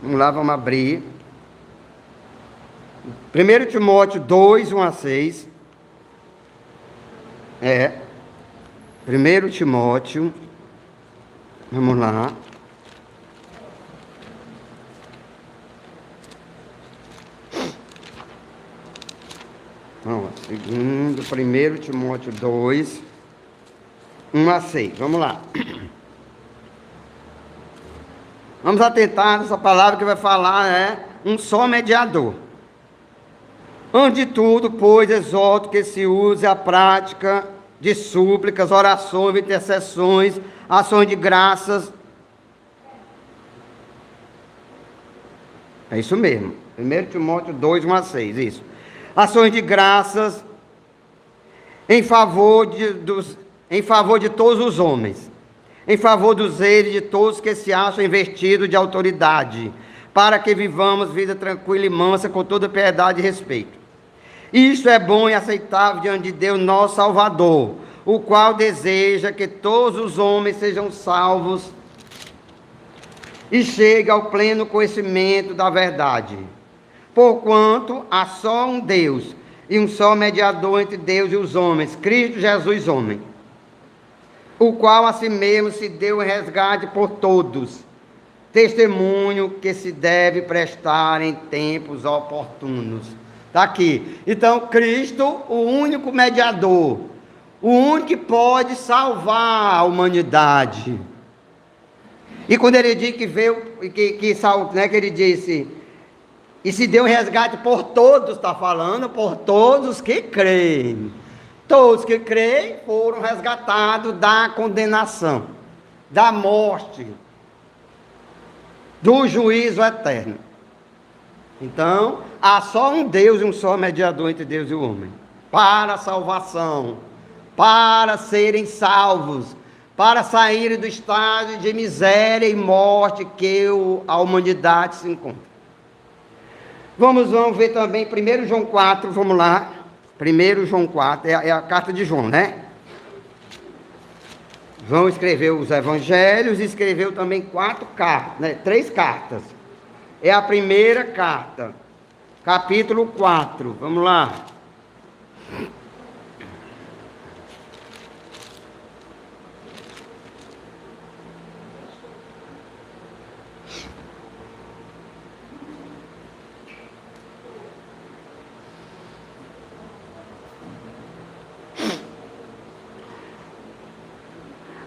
Vamos lá, vamos abrir. 1 Timóteo 2, 1 a 6. 1 Timóteo. Vamos lá. Vamos lá. Segundo, 1 Timóteo 2, 1 a 6. Vamos lá. Vamos atentar nessa palavra que vai falar, um só mediador. Antes de tudo, pois, exorto que se use a prática de súplicas, orações, intercessões, ações de graças. É isso mesmo. 1 Timóteo 2, 1 a 6, isso. Ações de graças em favor de todos os homens, em favor dos reis e de todos que se acham investidos de autoridade, para que vivamos vida tranquila e mansa, com toda piedade e respeito. Isto é bom e aceitável diante de Deus, nosso Salvador, o qual deseja que todos os homens sejam salvos e cheguem ao pleno conhecimento da verdade. Porquanto há só um Deus e um só mediador entre Deus e os homens, Cristo Jesus, homem, o qual a si mesmo se deu em resgate por todos, testemunho que se deve prestar em tempos oportunos. Está aqui. Então, Cristo, o único mediador, o único que pode salvar a humanidade. E quando ele diz que veio, que ele disse, e se deu um resgate por todos, está falando por todos que creem. Todos que creem foram resgatados da condenação, da morte, do juízo eterno. Então, há só um Deus e um só mediador entre Deus e o homem, para a salvação, para serem salvos, para saírem do estado de miséria e morte que a humanidade se encontra. Vamos ver também 1 João 4, vamos lá. 1 João 4, é a carta de João, né? João escreveu os evangelhos e escreveu também 4 cartas, né? 3 cartas. É a primeira carta, capítulo 4, vamos lá.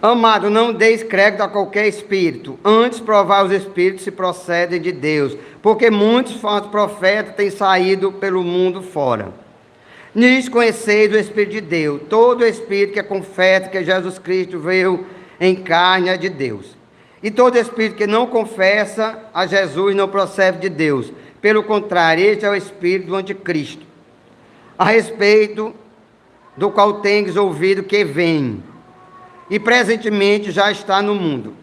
Amado, não deis crédito a qualquer espírito, antes provar os espíritos se procedem de Deus, porque muitos falsos profetas têm saído pelo mundo fora. Nisso conheceis o Espírito de Deus. Todo espírito que confessa que Jesus Cristo veio em carne é de Deus. E todo espírito que não confessa a Jesus não procede de Deus. Pelo contrário, este é o espírito do anticristo, a respeito do qual tendes ouvido que vem, e presentemente já está no mundo.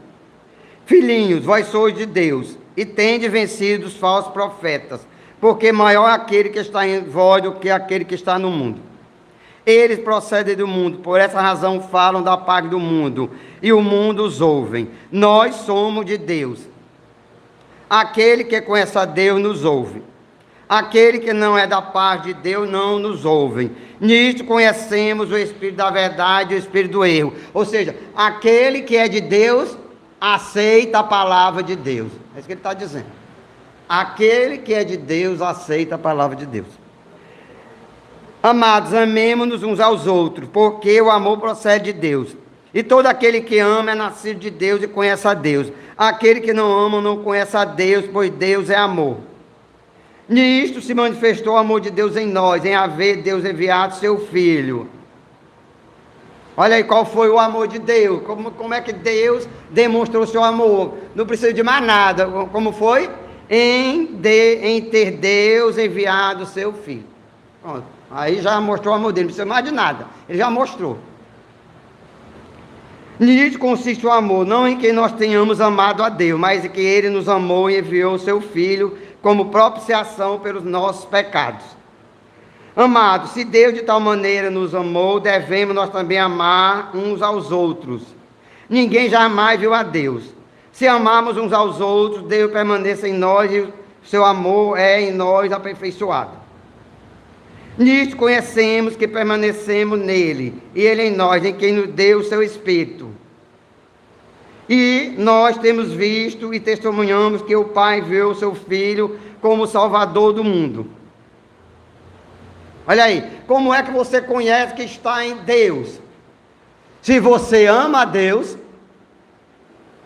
Filhinhos, vós sois de Deus, e tendes vencido os falsos profetas, porque maior é aquele que está em vós do que aquele que está no mundo. Eles procedem do mundo, por essa razão falam da parte do mundo, e o mundo os ouve. Nós somos de Deus. Aquele que conhece a Deus nos ouve. Aquele que não é da parte de Deus não nos ouve. Nisto conhecemos o Espírito da verdade e o Espírito do erro. Ou seja, aquele que é de Deus aceita a palavra de Deus. É isso que ele está dizendo. Aquele que é de Deus aceita a palavra de Deus. Amados, amemo-nos uns aos outros, porque o amor procede de Deus. E todo aquele que ama é nascido de Deus e conhece a Deus. Aquele que não ama não conhece a Deus, pois Deus é amor. Nisto se manifestou o amor de Deus em nós, em haver Deus enviado seu Filho. Olha aí qual foi o amor de Deus, como é que Deus demonstrou seu amor. Não precisa de mais nada, como foi? Em ter Deus enviado seu Filho. Pronto. Aí já mostrou o amor dele, não precisa mais de nada, ele já mostrou. Nisto consiste o amor, não em que nós tenhamos amado a Deus, mas em que Ele nos amou e enviou o seu Filho como propiciação pelos nossos pecados. Amados, se Deus de tal maneira nos amou, devemos nós também amar uns aos outros. Ninguém jamais viu a Deus. Se amarmos uns aos outros, Deus permaneça em nós e o seu amor é em nós aperfeiçoado. Nisto conhecemos que permanecemos nele, e ele em nós, em quem nos deu o seu Espírito. E nós temos visto e testemunhamos que o Pai viu o seu Filho como Salvador do mundo. Olha aí, como é que você conhece que está em Deus? Se você ama a Deus,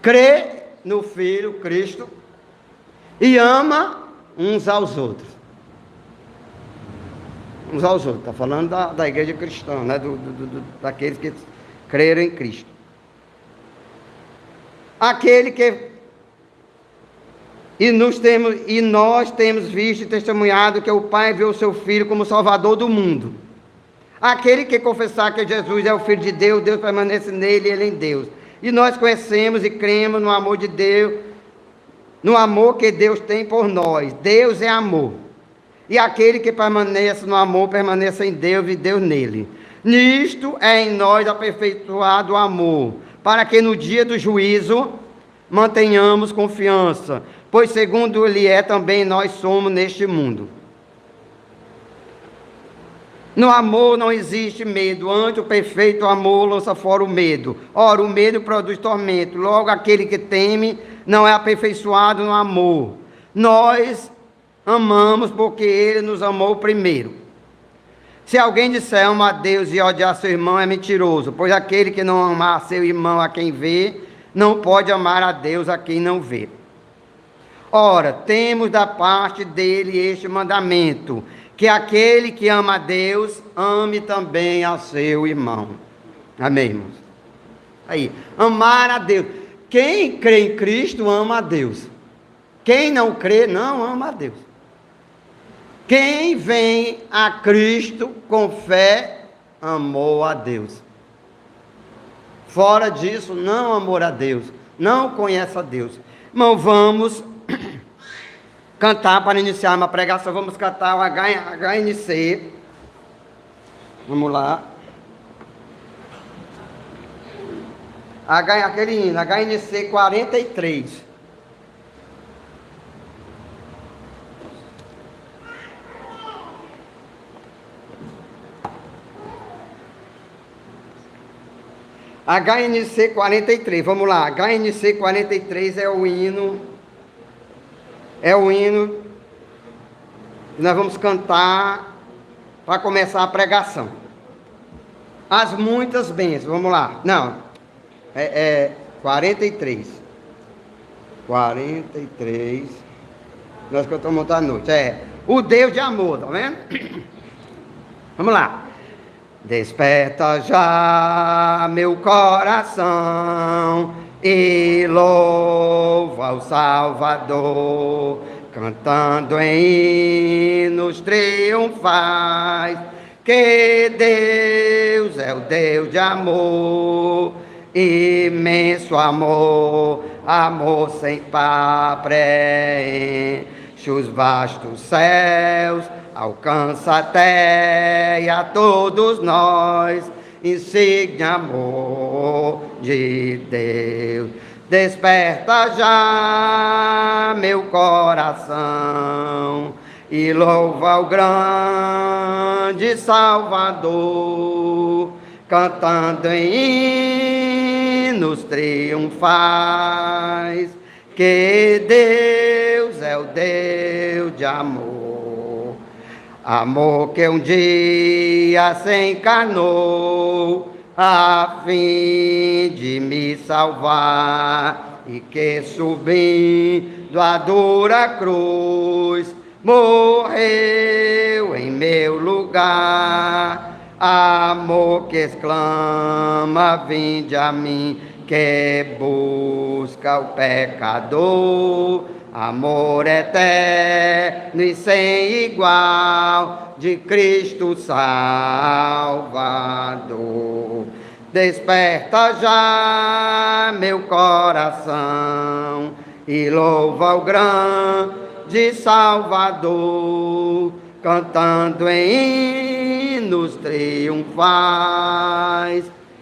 crê no Filho Cristo e ama uns aos outros. Uns aos outros, está falando da igreja cristã, né? Daqueles que creram em Cristo. Aquele que nós temos visto e testemunhado que o Pai viu o seu Filho como Salvador do mundo. Aquele que confessar que Jesus é o Filho de Deus, Deus permanece nele e ele em Deus. E nós conhecemos e cremos no amor de Deus, no amor que Deus tem por nós. Deus é amor. E aquele que permanece no amor, permanece em Deus e Deus nele. Nisto é em nós aperfeiçoado o amor, para que no dia do juízo mantenhamos confiança, pois segundo Ele é, também nós somos neste mundo. No amor não existe medo, antes o perfeito amor lança fora o medo. Ora, o medo produz tormento, logo aquele que teme não é aperfeiçoado no amor. Nós amamos porque Ele nos amou primeiro. Se alguém disser ama a Deus e odiar seu irmão é mentiroso, pois aquele que não amar seu irmão a quem vê, não pode amar a Deus a quem não vê. Ora, temos da parte dele este mandamento, que aquele que ama a Deus, ame também a seu irmão. Amém, irmãos? Aí, amar a Deus. Quem crê em Cristo, ama a Deus. Quem não crê, não ama a Deus. Quem vem a Cristo com fé, amou a Deus. Fora disso, não amor a Deus, não conhece a Deus. Irmão, vamos cantar para iniciar uma pregação. Vamos cantar o HNC. Vamos lá. Aquele hino, HNC 43. HNC 43, vamos lá. HNC 43 é o hino que nós vamos cantar para começar a pregação. As muitas bênçãos, vamos lá. Não, 43. 43. Nós cantamos à noite. O Deus de amor, tá vendo? Vamos lá. Desperta já meu coração e louva o Salvador, cantando em hinos triunfais, que Deus é o Deus de amor, imenso amor, amor sem par, preenche os vastos céus, alcança até e a todos nós, insigne amor de Deus. Desperta já meu coração e louva o grande Salvador, cantando em hinos triunfais, que Deus é o Deus de amor. Amor que um dia se encarnou a fim de me salvar, e que subindo a dura cruz morreu em meu lugar. Amor que exclama, vinde a mim, que busca o pecador. Amor eterno e sem igual de Cristo Salvador. Desperta já meu coração e louva o grande Salvador, cantando em hinos triunfais,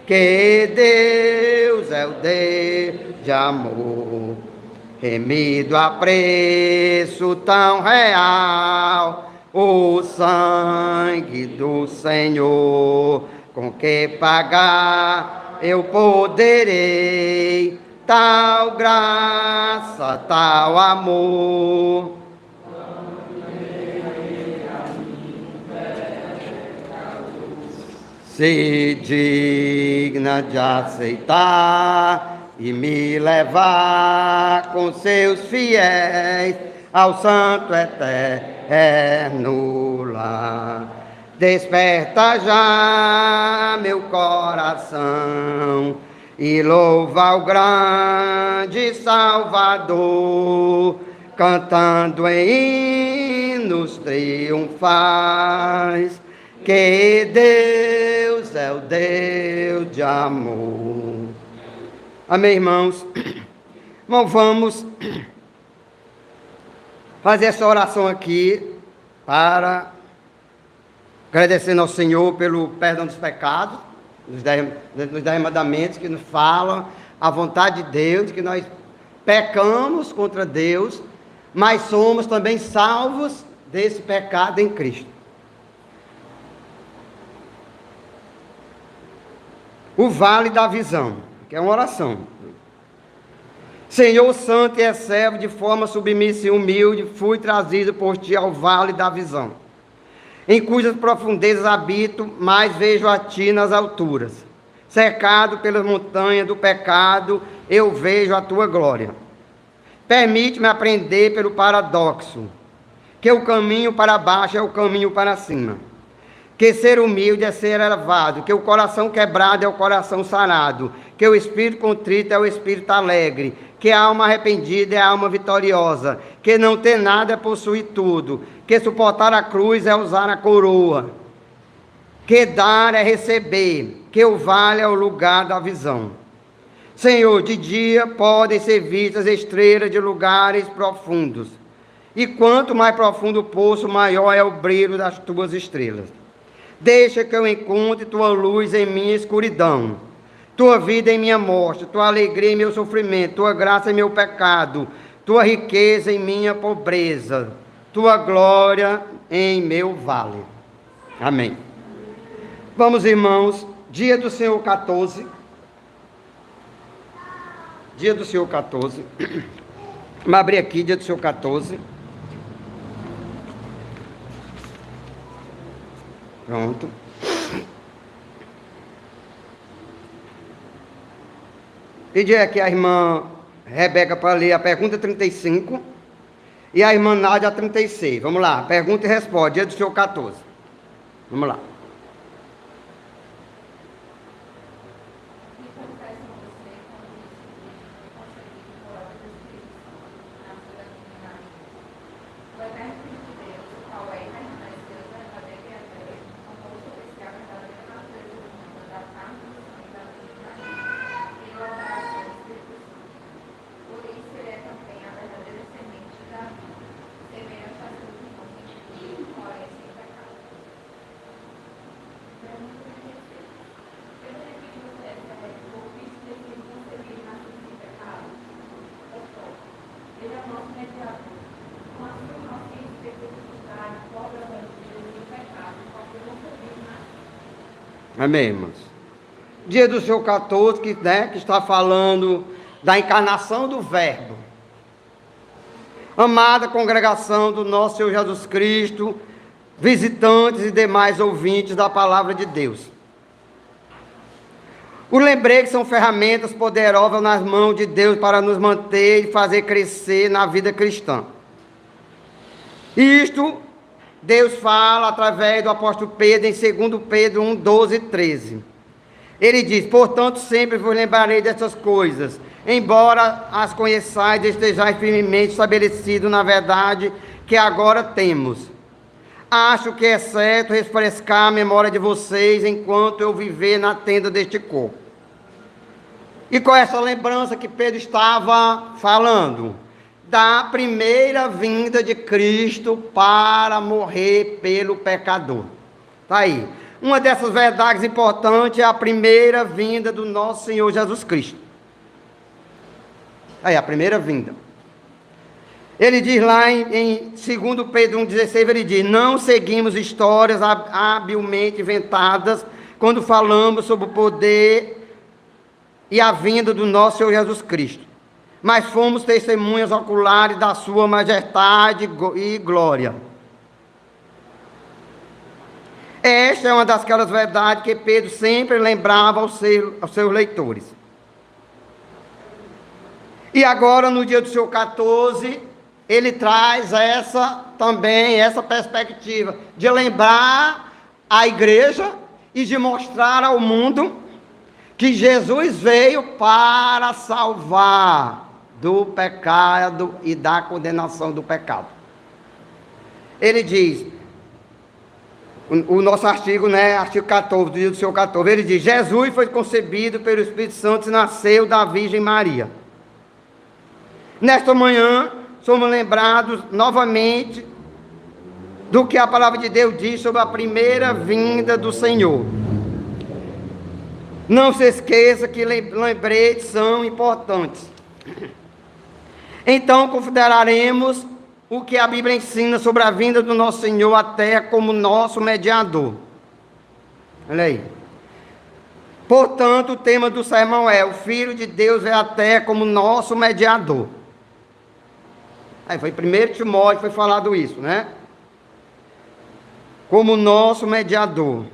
que Deus é o Deus de amor. remido a preço tão real, o sangue do Senhor, com que pagar eu poderei tal graça, tal amor. Se digna de aceitar e me levar com seus fiéis ao santo eterno lar. Desperta já meu coração e louva o grande Salvador, cantando em hinos triunfais, que Deus é o Deus de amor. Amém, irmãos? Bom, vamos fazer essa oração aqui para agradecendo ao Senhor pelo perdão dos pecados, nos 10 mandamentos que nos falam a vontade de Deus, que nós pecamos contra Deus, mas somos também salvos desse pecado em Cristo. O vale da visão, que é uma oração. Senhor santo e servo, de forma submissa e humilde, fui trazido por ti ao vale da visão, em cujas profundezas habito, mas vejo a ti nas alturas. Cercado pelas montanhas do pecado, eu vejo a tua glória. Permite-me aprender pelo paradoxo, que o caminho para baixo é o caminho para cima, que ser humilde é ser elevado, que o coração quebrado é o coração sarado, que o espírito contrito é o espírito alegre, que a alma arrependida é a alma vitoriosa, que não ter nada é possuir tudo, que suportar a cruz é usar a coroa, que dar é receber, que o vale é o lugar da visão. Senhor, de dia podem ser vistas estrelas de lugares profundos, e quanto mais profundo o poço, maior é o brilho das tuas estrelas. Deixa que eu encontre tua luz em minha escuridão, tua vida em minha morte, tua alegria em meu sofrimento, tua graça em meu pecado, tua riqueza em minha pobreza, tua glória em meu vale. Amém. Vamos, irmãos, dia do Senhor 14. Dia do Senhor 14. Vamos abrir aqui, dia do Senhor 14. Pronto. Pedi aqui a irmã Rebeca para ler a pergunta 35 e a irmã Nádia a 36. Vamos lá, pergunta e resposta, dia do Senhor 14. Vamos lá. Amém, irmãos? Dia do Senhor 14, que está falando da encarnação do Verbo. Amada congregação do nosso Senhor Jesus Cristo, visitantes e demais ouvintes da palavra de Deus. Os lembretes são ferramentas poderosas nas mãos de Deus para nos manter e fazer crescer na vida cristã. Isto Deus fala através do apóstolo Pedro em 2 Pedro 1, 12 e 13. Ele diz: portanto, sempre vos lembrarei dessas coisas, embora as conheçais e estejais firmemente estabelecidos na verdade que agora temos. Acho que é certo refrescar a memória de vocês enquanto eu viver na tenda deste corpo. E com essa lembrança que Pedro estava falando? Da primeira vinda de Cristo para morrer pelo pecador. Está aí. Uma dessas verdades importantes é a primeira vinda do nosso Senhor Jesus Cristo. Aí, a primeira vinda. Ele diz lá em 2 Pedro 1,16, ele diz: não seguimos histórias habilmente inventadas quando falamos sobre o poder e a vinda do nosso Senhor Jesus Cristo, mas fomos testemunhas oculares da sua majestade e glória. Esta é uma daquelas verdades que Pedro sempre lembrava aos seus leitores. E agora, no dia do seu 14, ele traz essa perspectiva de lembrar a igreja e de mostrar ao mundo que Jesus veio para salvar do pecado e da condenação do pecado. Ele diz, o nosso artigo, artigo 14, do dia do seu 14, ele diz: Jesus foi concebido pelo Espírito Santo e nasceu da Virgem Maria. Nesta manhã, somos lembrados novamente do que a palavra de Deus diz sobre a primeira vinda do Senhor. Não se esqueça que lembretes são importantes. Então, consideraremos o que a Bíblia ensina sobre a vinda do nosso Senhor à terra como nosso mediador. Olha aí. Portanto, o tema do sermão é: o Filho de Deus veio à terra como nosso mediador. Aí foi 1 Timóteo, foi falado isso, né? Como nosso mediador.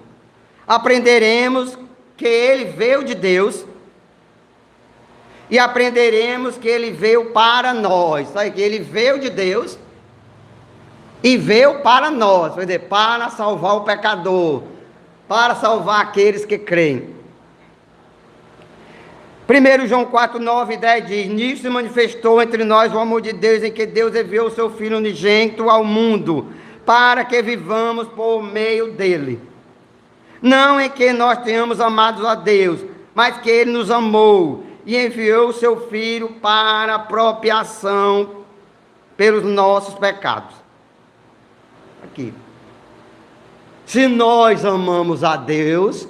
Aprenderemos que ele veio de Deus e aprenderemos que ele veio para nós. Sabe que ele veio de Deus e veio para nós, quer dizer, para salvar o pecador, para salvar aqueles que creem. 1 João 4, 9 e 10 diz: nisso se manifestou entre nós o amor de Deus, em que Deus enviou o seu Filho unigênito ao mundo, para que vivamos por meio dele. Não em que nós tenhamos amado a Deus, mas que ele nos amou e enviou o seu Filho para a propiciação pelos nossos pecados. Aqui. Se nós amamos a Deus,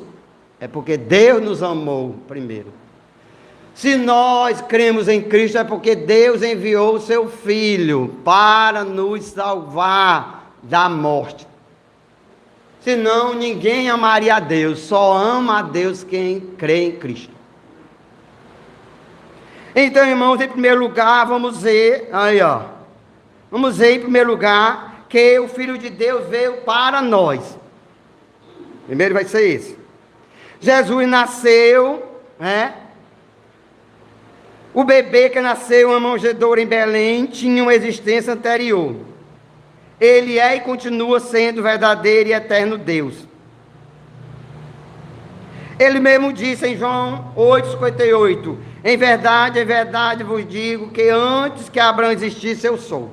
é porque Deus nos amou primeiro. Se nós cremos em Cristo, é porque Deus enviou o seu Filho para nos salvar da morte. Senão ninguém amaria a Deus, só ama a Deus quem crê em Cristo. Então, irmãos, em primeiro lugar, vamos ver em primeiro lugar que o Filho de Deus veio para nós. Primeiro vai ser esse. Jesus nasceu, o bebê que nasceu em uma manjedoura em Belém tinha uma existência anterior. Ele é e continua sendo verdadeiro e eterno Deus. Ele mesmo disse em João 8,58: em verdade vos digo que antes que Abraão existisse, eu sou.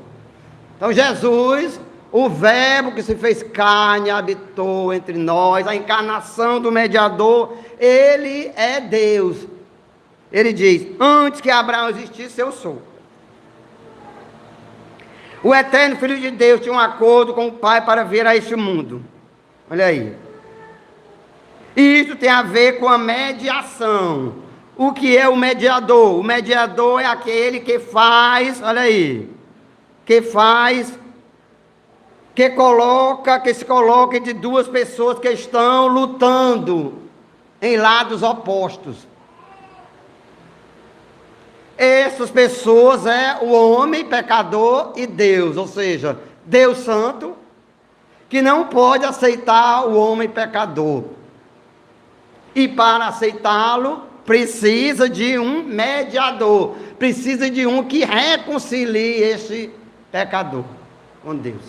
Então Jesus, o verbo que se fez carne, habitou entre nós, a encarnação do mediador, ele é Deus. Ele diz: antes que Abraão existisse, eu sou. O eterno Filho de Deus tinha um acordo com o Pai para vir a este mundo. Olha aí. E isso tem a ver com a mediação. O que é o mediador? O mediador é aquele que faz, olha aí, que se coloca entre duas pessoas que estão lutando em lados opostos. Essas pessoas é o homem pecador e Deus, ou seja, Deus santo, que não pode aceitar o homem pecador. E para aceitá-lo, precisa de um mediador, precisa de um que reconcilie esse pecador com Deus.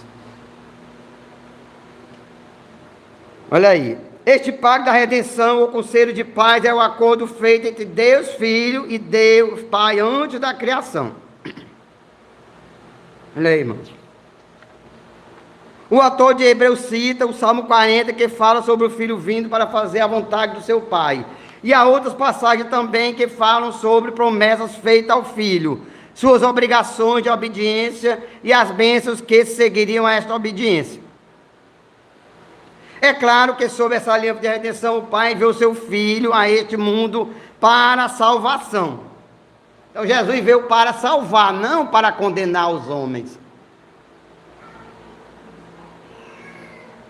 Olha aí. Este pacto da redenção, ou conselho de paz, é o acordo feito entre Deus Filho e Deus Pai antes da criação. Olha aí, irmãos. O autor de Hebreus cita o Salmo 40, que fala sobre o Filho vindo para fazer a vontade do seu Pai. E há outras passagens também que falam sobre promessas feitas ao Filho, suas obrigações de obediência e as bênçãos que seguiriam a esta obediência. É claro que sob essa aliança de redenção, o Pai enviou seu Filho a este mundo para a salvação. Então Jesus veio para salvar, não para condenar os homens.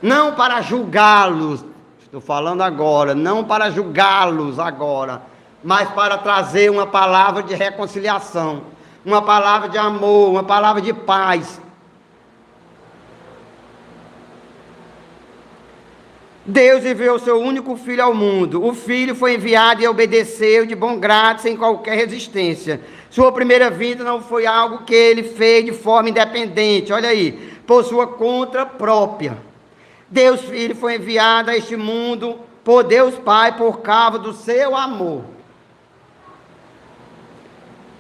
Não para julgá-los, estou falando agora, não para julgá-los agora, mas para trazer uma palavra de reconciliação, uma palavra de amor, uma palavra de paz. Deus enviou seu único filho ao mundo. O filho foi enviado e obedeceu de bom grado, sem qualquer resistência. Sua primeira vinda não foi algo que ele fez de forma independente, olha aí, por sua conta própria. Deus Filho foi enviado a este mundo por Deus Pai por causa do seu amor.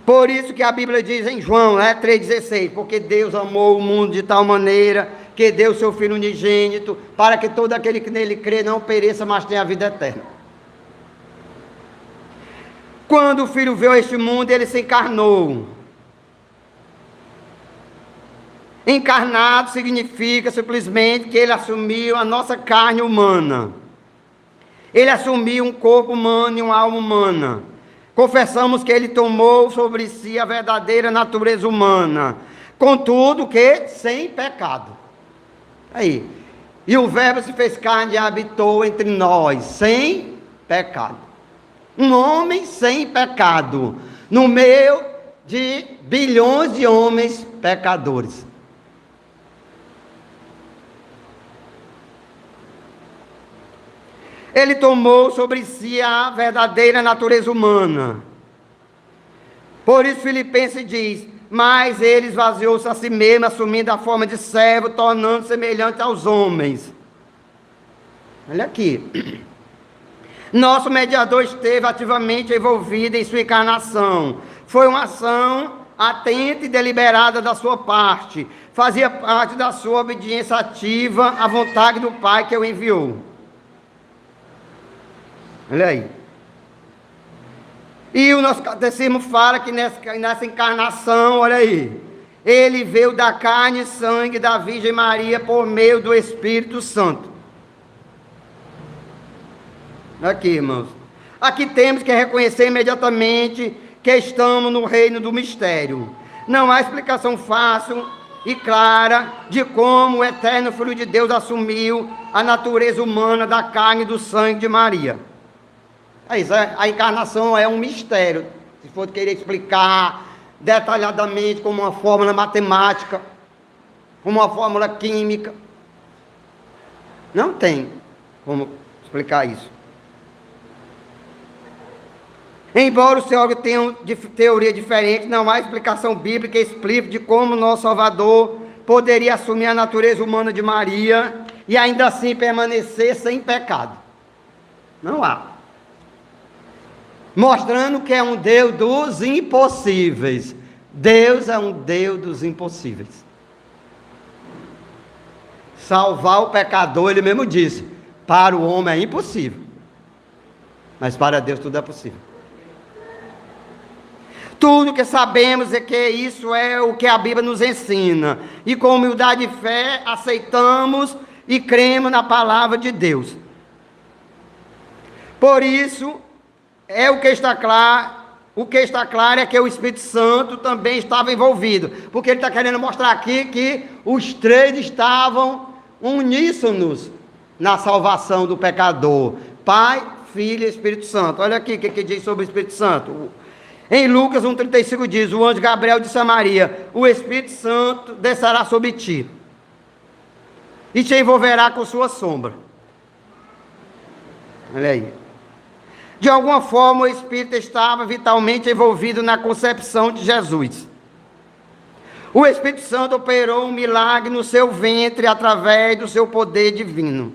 Por isso que a Bíblia diz em João 3,16, porque Deus amou o mundo de tal maneira que deu seu Filho unigênito, para que todo aquele que nele crê não pereça, mas tenha a vida eterna. Quando o Filho veio a este mundo, ele se encarnou. Encarnado significa simplesmente que ele assumiu a nossa carne humana. Ele assumiu um corpo humano e uma alma humana. Confessamos que ele tomou sobre si a verdadeira natureza humana, contudo que sem pecado. Aí, e o Verbo se fez carne e habitou entre nós, sem pecado. Um homem sem pecado, no meio de bilhões de homens pecadores. Ele tomou sobre si a verdadeira natureza humana. Por isso Filipenses diz, mas ele esvaziou-se a si mesmo, assumindo a forma de servo, tornando-se semelhante aos homens. Olha aqui. Nosso mediador esteve ativamente envolvido em sua encarnação. Foi uma ação atenta e deliberada da sua parte. Fazia parte da sua obediência ativa à vontade do Pai que o enviou. Olha aí. E o nosso catecismo fala que nessa encarnação, olha aí, ele veio da carne e sangue da Virgem Maria por meio do Espírito Santo. Aqui, irmãos. Aqui temos que reconhecer imediatamente que estamos no reino do mistério. Não há explicação fácil e clara de como o eterno Filho de Deus assumiu a natureza humana da carne e do sangue de Maria. A encarnação é um mistério. Se for querer explicar detalhadamente como uma fórmula matemática, como uma fórmula química, não tem como explicar isso. Embora os teólogos tenham teoria diferente, não há explicação bíblica explícita de como nosso Salvador poderia assumir a natureza humana de Maria e ainda assim permanecer sem pecado. Não há. Mostrando que é um Deus dos impossíveis. Deus é um Deus dos impossíveis. Salvar o pecador, ele mesmo disse, para o homem é impossível, mas para Deus tudo é possível. Tudo que sabemos é que isso é o que a Bíblia nos ensina, e com humildade e fé aceitamos e cremos na palavra de Deus. Por isso, o que está claro é que o Espírito Santo também estava envolvido, porque ele está querendo mostrar aqui que os três estavam uníssonos na salvação do pecador, Pai, Filho e Espírito Santo. Olha aqui o que diz sobre o Espírito Santo. Em Lucas 1,35 diz, o anjo Gabriel disse a Maria, o Espírito Santo descerá sobre ti, e te envolverá com sua sombra. Olha aí. De alguma forma, o Espírito estava vitalmente envolvido na concepção de Jesus. O Espírito Santo operou um milagre no seu ventre através do seu poder divino.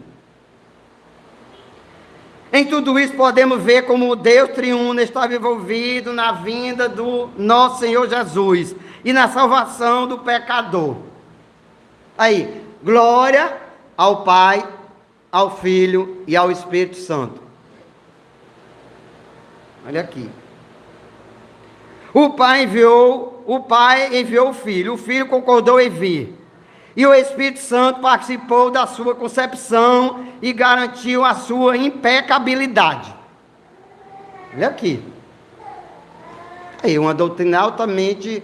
Em tudo isso, podemos ver como o Deus triuno estava envolvido na vinda do nosso Senhor Jesus e na salvação do pecador. Aí, glória ao Pai, ao Filho e ao Espírito Santo. Olha aqui. O Pai enviou o Filho concordou em vir. E o Espírito Santo participou da sua concepção e garantiu a sua impecabilidade. Olha aqui. Aí, uma doutrina altamente,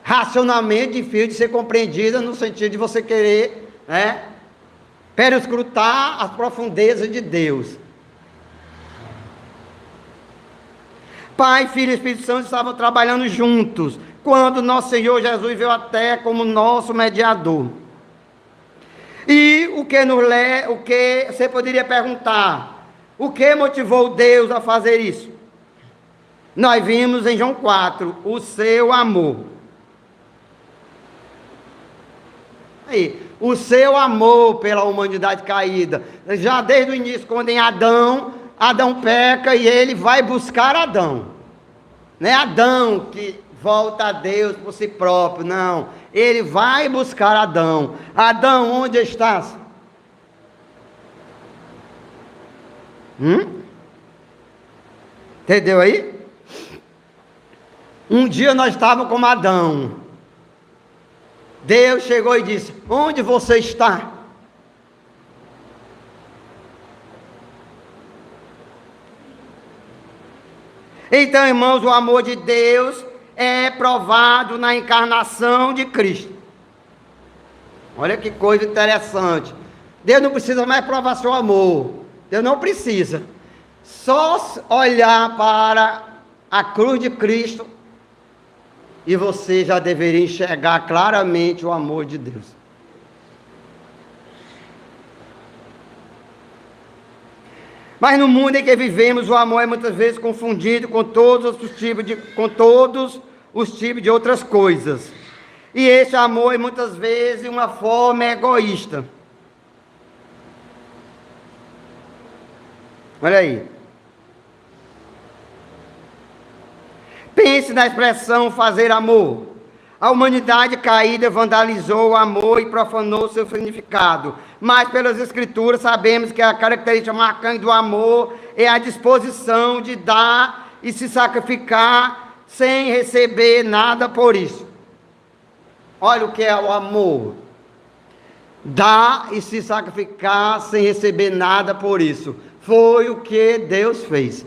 racionalmente difícil de ser compreendida, no sentido de você querer, perscrutar as profundezas de Deus. Pai, Filho e Espírito Santo estavam trabalhando juntos, quando nosso Senhor Jesus veio à terra como nosso mediador. E o que você poderia perguntar? O que motivou Deus a fazer isso? Nós vimos em João 4, o seu amor. Aí, o seu amor pela humanidade caída. Já desde o início, quando em Adão peca e ele vai buscar Adão. Não é Adão que volta a Deus por si próprio, não. Ele vai buscar Adão. Adão, onde estás? Entendeu aí? Um dia nós estávamos como Adão. Deus chegou e disse: onde você está? Então, irmãos, o amor de Deus é provado na encarnação de Cristo. Olha que coisa interessante. Deus não precisa mais provar seu amor. Deus não precisa. Só olhar para a cruz de Cristo e você já deveria enxergar claramente o amor de Deus. Mas no mundo em que vivemos, o amor é muitas vezes confundido com todos os tipos de outras coisas. E esse amor é muitas vezes uma forma egoísta. Olha aí. Pense na expressão fazer amor. A humanidade caída vandalizou o amor e profanou seu significado. Mas pelas Escrituras sabemos que a característica marcante do amor é a disposição de dar e se sacrificar sem receber nada por isso. Olha o que é o amor. Dar e se sacrificar sem receber nada por isso. Foi o que Deus fez.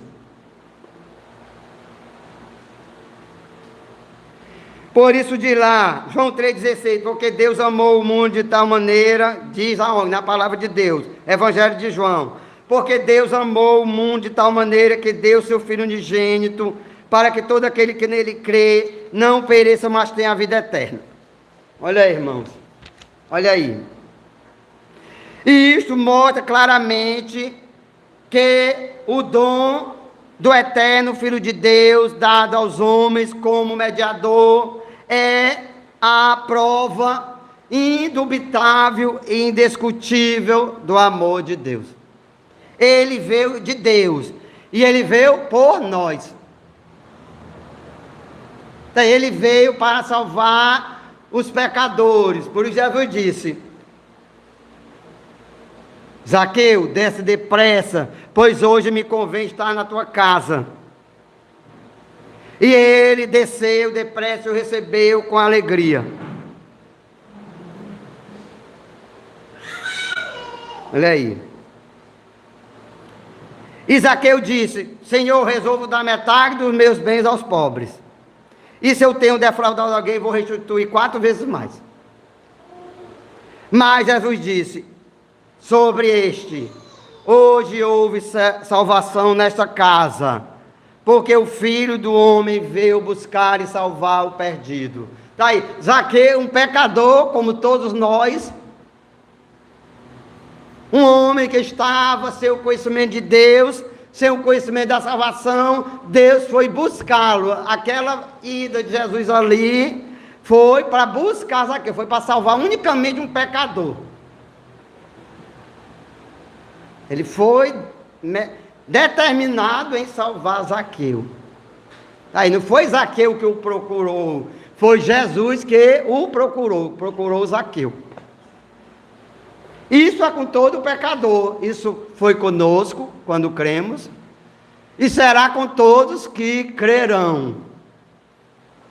Por isso diz lá, João 3,16, porque Deus amou o mundo de tal maneira, diz aonde? Na palavra de Deus, Evangelho de João. Porque Deus amou o mundo de tal maneira que deu seu Filho unigênito, para que todo aquele que nele crê não pereça, mas tenha a vida eterna. Olha aí, irmãos. Olha aí. E isto mostra claramente que o dom do eterno Filho de Deus, dado aos homens como mediador, é a prova indubitável e indiscutível do amor de Deus. Ele veio de Deus e ele veio por nós. Então, ele veio para salvar os pecadores. Por isso Jesus disse: Zaqueu, desce depressa, pois hoje me convém estar na tua casa. E ele desceu depressa e o recebeu com alegria. Olha aí. E Zaqueu disse: Senhor, resolvo dar metade dos meus bens aos pobres. E se eu tenho defraudado alguém, vou restituir 4 vezes mais. Mas Jesus disse sobre este: hoje houve salvação nesta casa, porque o Filho do Homem veio buscar e salvar o perdido. Está aí, Zaqueu, um pecador como todos nós, um homem que estava sem o conhecimento de Deus, sem o conhecimento da salvação. Deus foi buscá-lo. Aquela ida de Jesus ali foi para buscar Zaqueu, foi para salvar unicamente um pecador. Ele foi determinado em salvar Zaqueu. Aí não foi Zaqueu que o procurou, foi Jesus que o procurou Zaqueu. Isso é com todo pecador. Isso foi conosco quando cremos, e será com todos que crerão.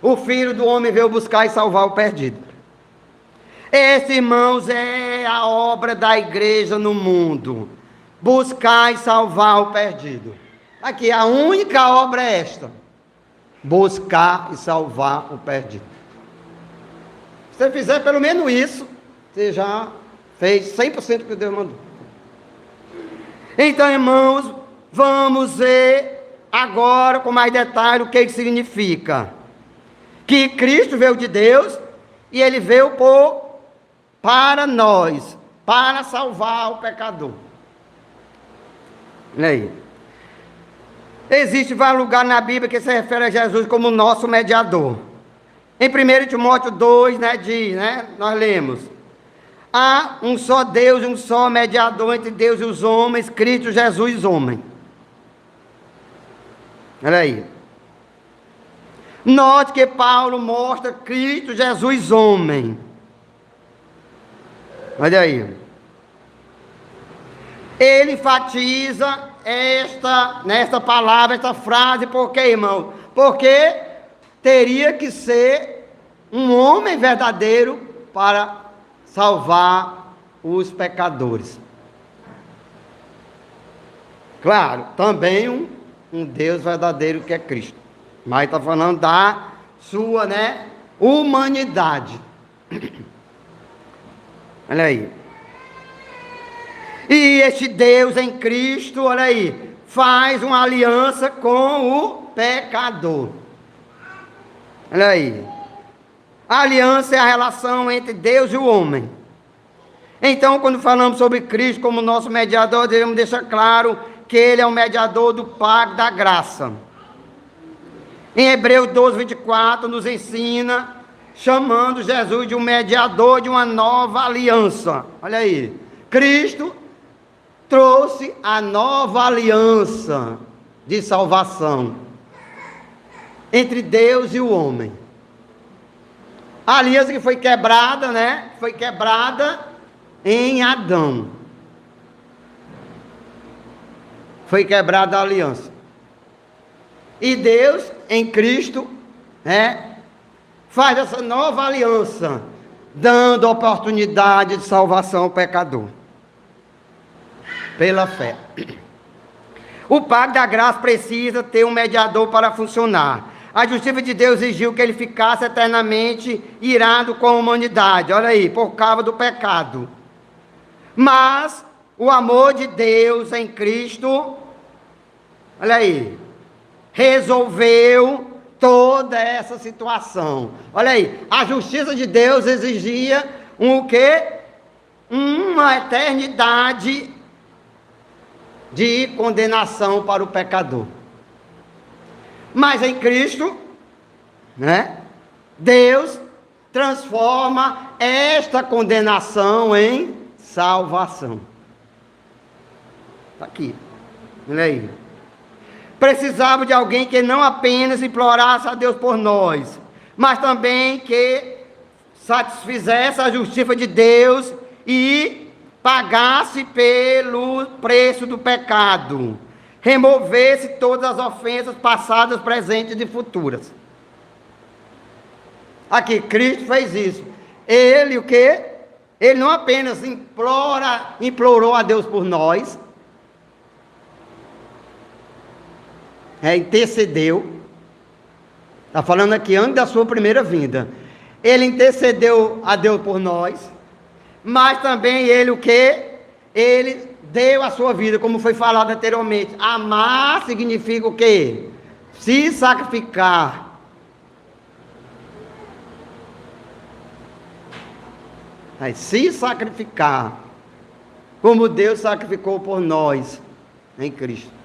O Filho do Homem veio buscar e salvar o perdido. Esse, irmãos, é a obra da igreja no mundo: buscar e salvar o perdido. Aqui, a única obra é esta. buscar e salvar o perdido. Se você fizer pelo menos isso, você já fez 100% do que Deus mandou. Então, irmãos, vamos ver agora com mais detalhe o que isso significa. Que Cristo veio de Deus e Ele veio para nós, para salvar o pecador. Olha aí. Existe vários lugares na Bíblia que se refere a Jesus como nosso mediador. Em 1 Timóteo 2, diz, nós lemos: há um só Deus, um só mediador entre Deus e os homens, Cristo Jesus, homem. Olha aí. Note que Paulo mostra Cristo Jesus, homem. Olha aí. Ele enfatiza nesta palavra, esta frase, por quê, irmão? Porque teria que ser um homem verdadeiro para salvar os pecadores. Claro, também um Deus verdadeiro que é Cristo. Mas está falando da sua, humanidade. Olha aí. E este Deus em Cristo, olha aí, faz uma aliança com o pecador. Olha aí. A aliança é a relação entre Deus e o homem. Então, quando falamos sobre Cristo como nosso mediador, devemos deixar claro que Ele é o mediador do pacto da graça. Em Hebreus 12, 24, nos ensina, chamando Jesus de um mediador de uma nova aliança. Olha aí. Cristo trouxe a nova aliança de salvação entre Deus e o homem. A aliança que foi quebrada, foi quebrada em Adão. Foi quebrada a aliança. E Deus, em Cristo, faz essa nova aliança, dando oportunidade de salvação ao pecador. Pela fé. O pacto da graça precisa ter um mediador para funcionar. A justiça de Deus exigiu que ele ficasse eternamente irado com a humanidade. Olha aí, por causa do pecado. Mas o amor de Deus em Cristo, olha aí, resolveu toda essa situação. Olha aí, a justiça de Deus exigia o quê? Uma eternidade de condenação para o pecador. Mas em Cristo, Deus transforma esta condenação em salvação. Está aqui, olha aí. Precisava de alguém que não apenas implorasse a Deus por nós, mas também que satisfizesse a justiça de Deus e pagasse pelo preço do pecado, removesse todas as ofensas passadas, presentes e futuras. Aqui, Cristo fez isso. Ele o quê? Ele não apenas implorou a Deus por nós, intercedeu. Está falando aqui antes da sua primeira vinda. Ele intercedeu a Deus por nós, mas também ele o quê? Ele deu a sua vida, como foi falado anteriormente. Amar significa o quê? Se sacrificar. Se sacrificar, como Deus sacrificou por nós em Cristo.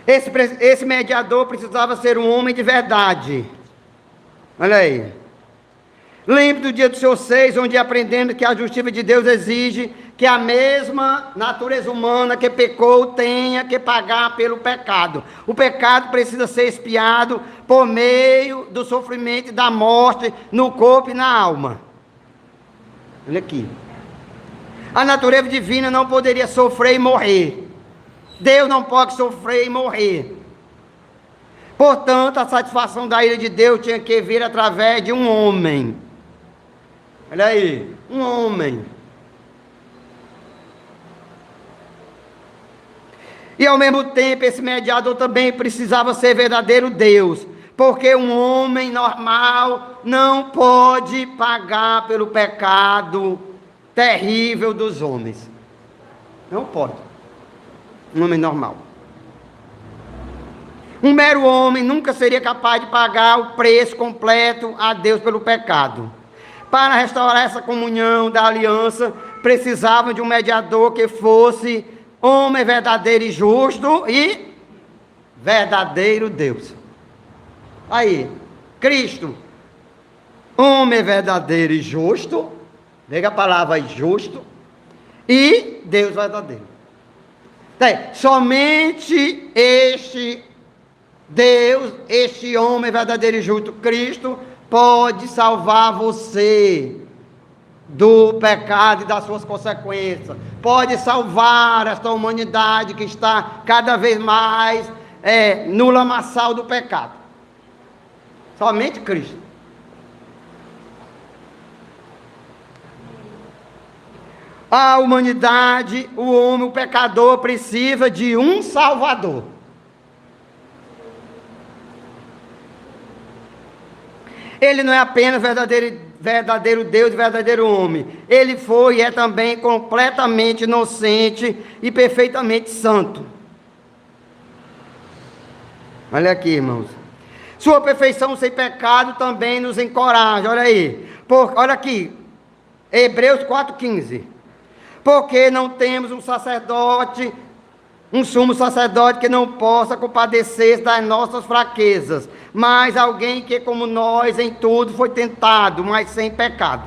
Esse mediador precisava ser um homem de verdade. Olha aí. Lembre do dia do seu 6, onde aprendemos que a justiça de Deus exige que a mesma natureza humana que pecou tenha que pagar pelo pecado. O pecado precisa ser expiado por meio do sofrimento e da morte no corpo e na alma. Olha aqui. A natureza divina não poderia sofrer e morrer. Deus não pode sofrer e morrer. Portanto, a satisfação da ira de Deus tinha que vir através de um homem. Olha aí, um homem. E ao mesmo tempo, esse mediador também precisava ser verdadeiro Deus, porque um homem normal não pode pagar pelo pecado terrível dos homens. Não pode. Um homem normal. Um mero homem nunca seria capaz de pagar o preço completo a Deus pelo pecado. Para restaurar essa comunhão da aliança, precisavam de um mediador que fosse homem verdadeiro e justo e verdadeiro Deus. Aí, Cristo, homem verdadeiro e justo, pega a palavra aí, justo, e Deus verdadeiro. Somente este Deus, este homem verdadeiro e justo, Cristo, pode salvar você do pecado e das suas consequências. Pode salvar esta humanidade que está cada vez mais no lamaçal do pecado. Somente Cristo. A humanidade, o homem, o pecador, precisa de um Salvador. Ele não é apenas verdadeiro Deus e verdadeiro homem. Ele foi e é também completamente inocente e perfeitamente santo. Olha aqui, irmãos. Sua perfeição sem pecado também nos encoraja. Olha aí. Olha aqui. Hebreus 4,15. Porque não temos um sacerdote, um sumo sacerdote que não possa compadecer das nossas fraquezas, mas alguém que, como nós, em tudo foi tentado, mas sem pecado.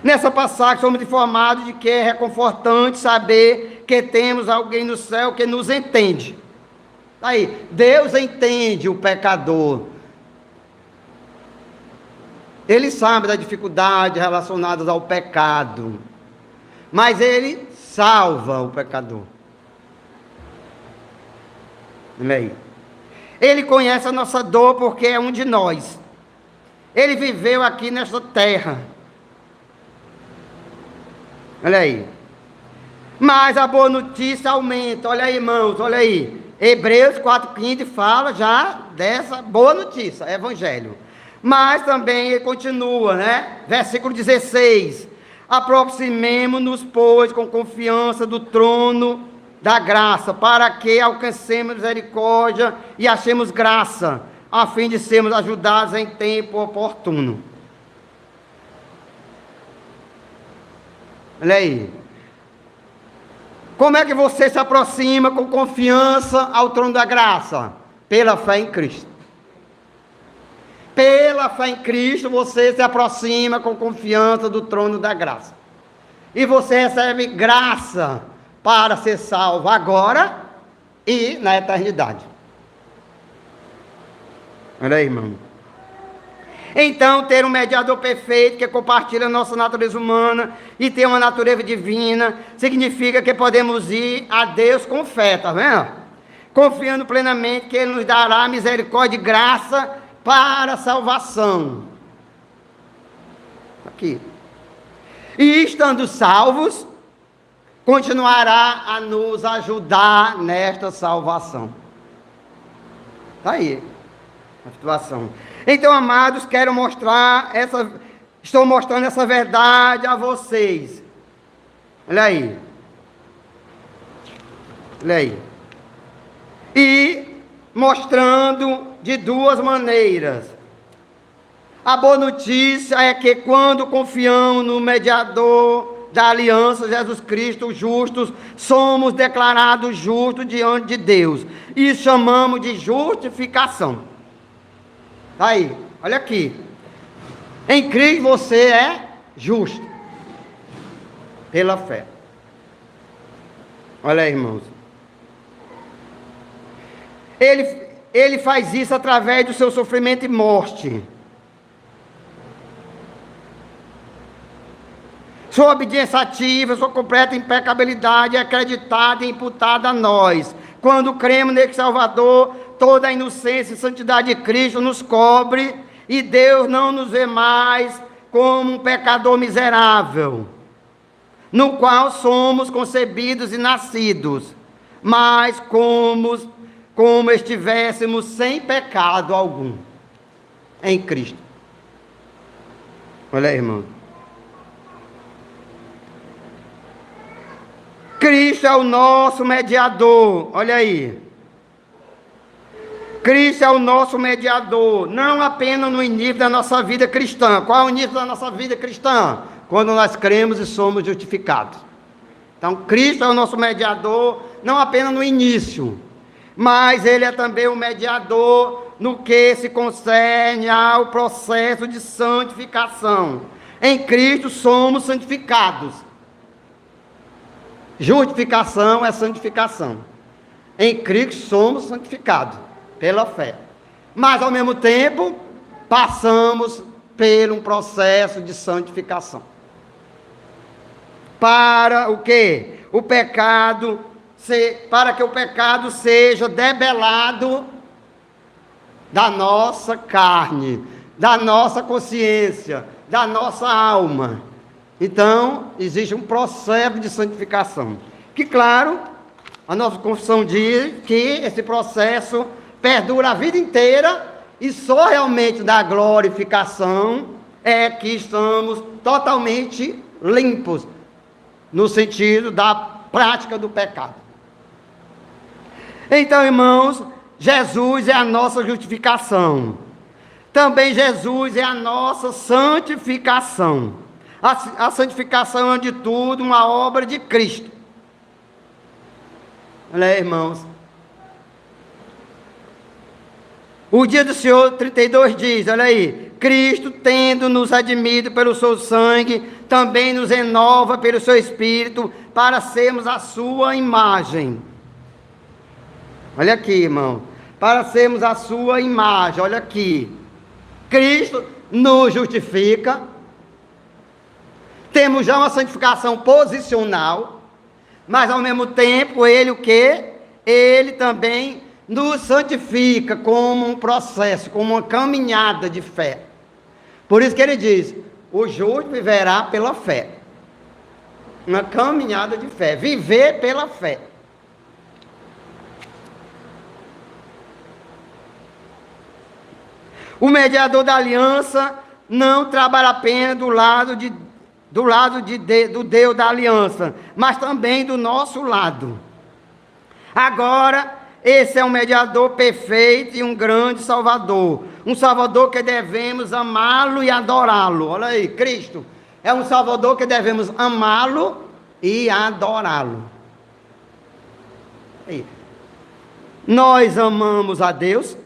Nessa passagem somos informados de que é reconfortante saber que temos alguém no céu que nos entende. Aí, Deus entende o pecador. Ele sabe das dificuldades relacionadas ao pecado, mas Ele salva o pecador. Olha aí. Ele conhece a nossa dor porque é um de nós. Ele viveu aqui nesta terra. Olha aí. Mas a boa notícia aumenta. Olha aí, irmãos, olha aí. Hebreus 4,15 fala já dessa boa notícia, evangelho. Mas também ele continua, né? Versículo 16. Aproximemo-nos, pois, com confiança do trono da graça, para que alcancemos misericórdia e achemos graça, a fim de sermos ajudados em tempo oportuno. Olha aí. Como é que você se aproxima com confiança ao trono da graça? Pela fé em Cristo. Pela fé em Cristo, você se aproxima com confiança do trono da graça. E você recebe graça para ser salvo agora e na eternidade. Olha aí, irmão. Então, ter um mediador perfeito que compartilha a nossa natureza humana e ter uma natureza divina, significa que podemos ir a Deus com fé, tá vendo? Confiando plenamente que Ele nos dará misericórdia e graça para a salvação. Aqui. E estando salvos, continuará a nos ajudar nesta salvação. Está aí a situação. Então, amados, estou mostrando essa verdade a vocês. Olha aí. Olha aí. E mostrando de duas maneiras. A boa notícia é que quando confiamos no mediador da aliança, Jesus Cristo, justos, somos declarados justos diante de Deus. E chamamos de justificação. Aí, olha aqui. Em Cristo você é justo. Pela fé. Olha aí, irmãos. Ele faz isso através do seu sofrimento e morte. Sua obediência ativa, sua completa impecabilidade é acreditada e imputada a nós. Quando cremos nesse Salvador, toda a inocência e santidade de Cristo nos cobre e Deus não nos vê mais como um pecador miserável. no qual somos concebidos e nascidos, mas como estivéssemos sem pecado algum em Cristo. Olha aí, irmão. Cristo é o nosso mediador. Olha aí. Cristo é o nosso mediador, não apenas no início da nossa vida cristã. Qual é o início da nossa vida cristã? Quando nós cremos e somos justificados. Então, Cristo é o nosso mediador, não apenas no início, mas Ele é também o mediador no que se concerne ao processo de santificação. Em Cristo somos santificados. Justificação é santificação. Em Cristo somos santificados pela fé. Mas, ao mesmo tempo, passamos por um processo de santificação. Para o quê? Para que o pecado seja debelado da nossa carne, da nossa consciência, da nossa alma. Então, existe um processo de santificação. Que, claro, a nossa confissão diz que esse processo perdura a vida inteira e só realmente da glorificação é que estamos totalmente limpos, no sentido da prática do pecado. Então, irmãos, Jesus é a nossa justificação. Também Jesus é a nossa santificação. A santificação é, de tudo, uma obra de Cristo. Olha aí, irmãos. O dia do Senhor 32 diz, olha aí, Cristo, tendo nos redimido pelo seu sangue, também nos renova pelo seu Espírito, para sermos a sua imagem. Olha aqui, irmão, para sermos a sua imagem, olha aqui. Cristo nos justifica, temos já uma santificação posicional, mas ao mesmo tempo, Ele o quê? Ele também nos santifica como um processo, como uma caminhada de fé. Por isso que ele diz, o justo viverá pela fé. Uma caminhada de fé, viver pela fé. O mediador da aliança não trabalha apenas do Deus da aliança, mas também do nosso lado. Agora, esse é um mediador perfeito e um grande Salvador. Um Salvador que devemos amá-lo e adorá-lo. Olha aí, Cristo é um Salvador que devemos amá-lo e adorá-lo. Nós amamos a Deus.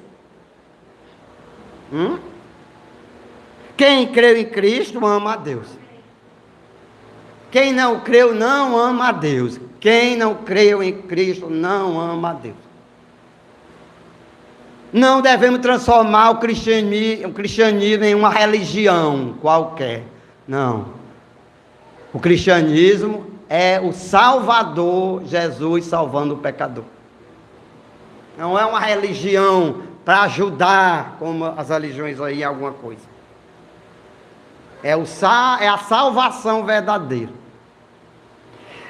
Quem creu em Cristo ama a Deus. Quem não creu não ama a Deus. Quem não creu em Cristo não ama a Deus. Não devemos transformar o cristianismo em uma religião qualquer. Não. O cristianismo é o Salvador, Jesus salvando o pecador. Não é uma religião para ajudar, como as religiões aí, em alguma coisa. É a salvação verdadeira.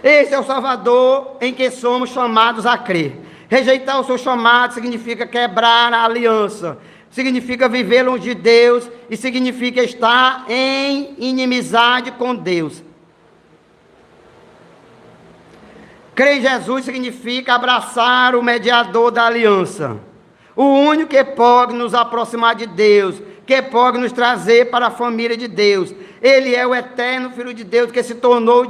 Esse é o Salvador em que somos chamados a crer. Rejeitar o seu chamado significa quebrar a aliança, significa viver longe de Deus e significa estar em inimizade com Deus. Crer em Jesus significa abraçar o mediador da aliança, o único que pode nos aproximar de Deus, que pode nos trazer para a família de Deus. Ele é o eterno Filho de Deus que se tornou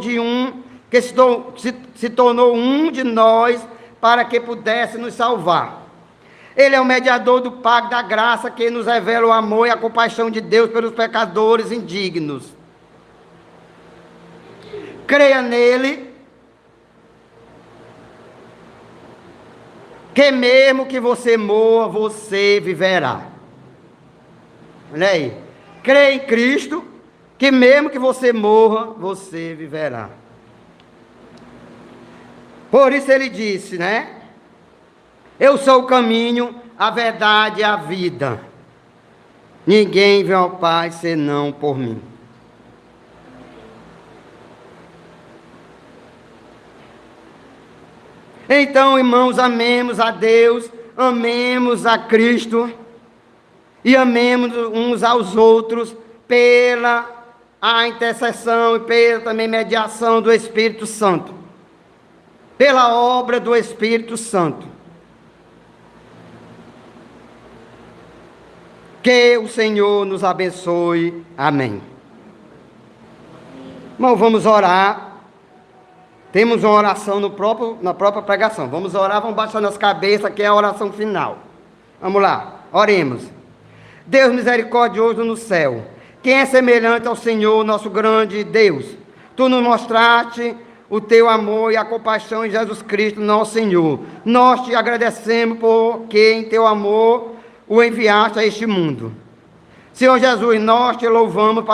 um de nós, para que pudesse nos salvar. Ele é o mediador do pacto da graça que nos revela o amor e a compaixão de Deus pelos pecadores indignos. Creia nele, que mesmo que você morra, você viverá. Olha aí. Creia em Cristo, que mesmo que você morra, você viverá. Por isso ele disse, né? Eu sou o caminho, a verdade e a vida. Ninguém vem ao Pai senão por mim. Então, irmãos, amemos a Deus, amemos a Cristo e amemos uns aos outros pela a intercessão e pela também mediação do Espírito Santo, pela obra do Espírito Santo. Que o Senhor nos abençoe. Amém. Irmão, vamos orar. Temos uma oração na própria pregação. Vamos orar, vamos baixar nas cabeças, que é a oração final. Vamos lá, oremos. Deus misericordioso no céu, quem é semelhante ao Senhor, nosso grande Deus? Tu nos mostraste o teu amor e a compaixão em Jesus Cristo, nosso Senhor. Nós te agradecemos porque em teu amor o enviaste a este mundo. Senhor Jesus, nós te louvamos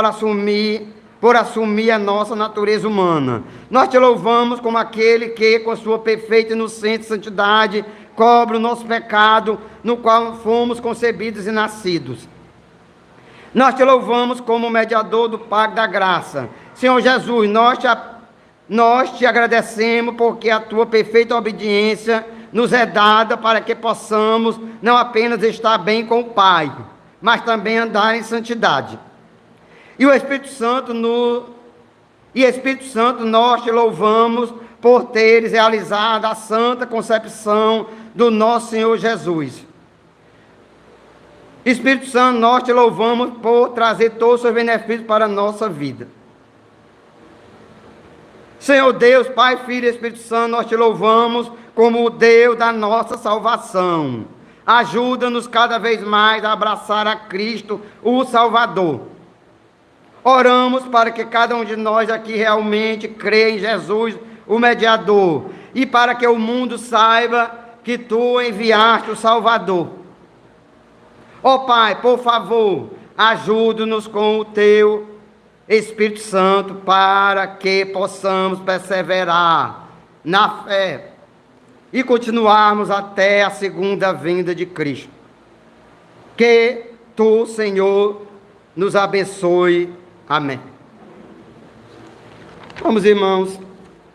por assumir a nossa natureza humana. Nós te louvamos como aquele que, com sua perfeita inocência e santidade, cobre o nosso pecado, no qual fomos concebidos e nascidos. Nós te louvamos como mediador do pago da graça. Senhor Jesus, nós te agradecemos porque a tua perfeita obediência nos é dada para que possamos não apenas estar bem com o Pai, mas também andar em santidade. E o Espírito Santo, nós te louvamos por teres realizado a santa concepção do nosso Senhor Jesus. Espírito Santo, nós te louvamos por trazer todos os seus benefícios para a nossa vida. Senhor Deus, Pai, Filho e Espírito Santo, nós te louvamos como o Deus da nossa salvação. Ajuda-nos cada vez mais a abraçar a Cristo, o Salvador. Oramos para que cada um de nós aqui realmente creia em Jesus, o mediador, e para que o mundo saiba que tu enviaste o Salvador. Ó Pai, por favor, ajuda-nos com o teu Espírito Santo para que possamos perseverar na fé e continuarmos até a segunda vinda de Cristo. Que tu, Senhor, nos abençoe. Amém. Vamos, irmãos,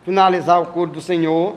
finalizar o culto do Senhor.